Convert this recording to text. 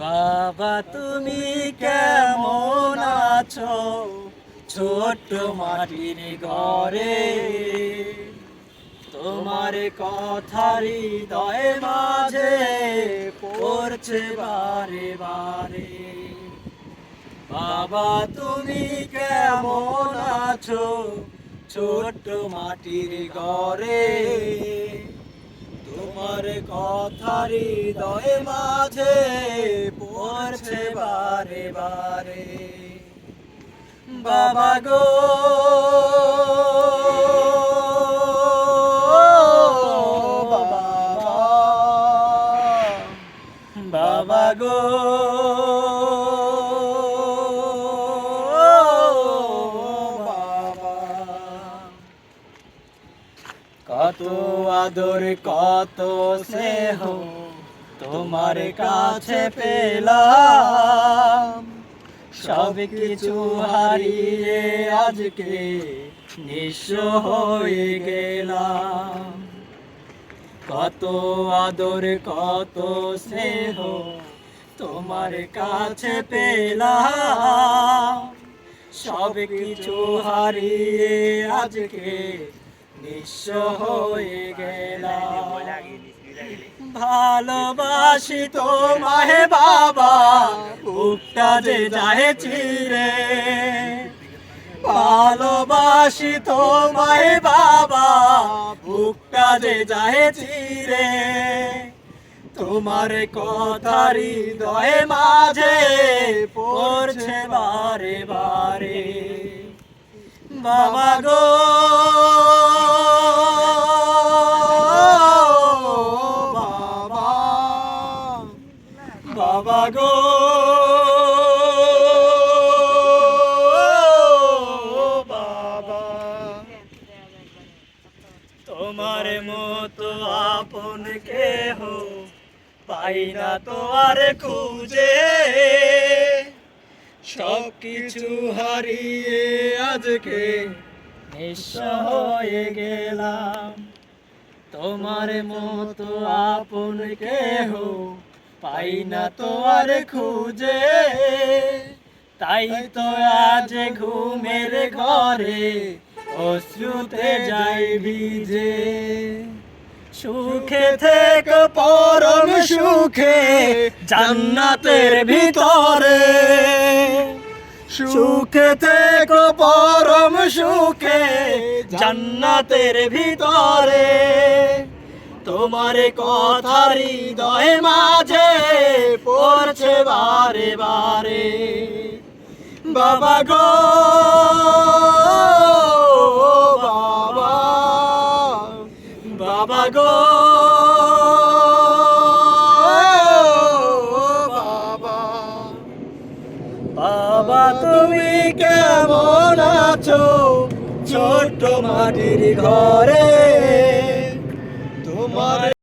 বাবা তুমি কেমন আছো ছোট্ট মাটির ঘরে, তোমার কথার হৃদয় মাঝে পড়ছে বারে বারে। বাবা তুমি কেমন আছো ছোট্ট মাটির ঘরে, তোমার কথার হৃদয় মাঝে পড়ছে বারে বারে। বাবা গো বাবা, বাবা গো বাবা, কত আদর কত স্নেহ তোমার কাছে পেলাম, সব কিছু হারিয়ে আজকে নিঃস্ব হয়ে গেলাম। কত আদর কত স্নেহ তোমার কাছে পেলাম, সব কিছু হারিয়ে আজকে নিঃস্ব হয়ে গেলাম। ভালোবাসি তোমায় বাবা, বুকটা যে যায় চিরে। ভালোবাসি তোমায় বাবা, বুকটা যে যায় চিরে। তোমার কথার হৃদয় মাঝে পড়ছে বারে বারে। বাবা গো বাবা গো বাবা, তোমার মতো আপন কেহ পাই না তো আর খুঁজে। সব কিছু হারিয়ে আজকে নিঃস্ব হয়ে গেলাম। তোমার মতো আপন কেহ পাই না তো আর খুঁজে। তাই তো আজ ঘুমের ঘরে অশ্রুতে যাই ভিজে। সুখে থেকে পরম সুখে জান্নাতের ভিতরে, সুখে থেকে পরম সুখে জান্নাতের ভিতরে। তোমার কথার হৃদয় মাঝে পড়ছে বারে বারে। বাবা গো বাবা, বাবা গো বাবা, বাবা তুমি কেমন আছো ছোট্ট মাটির ঘরে, তোমার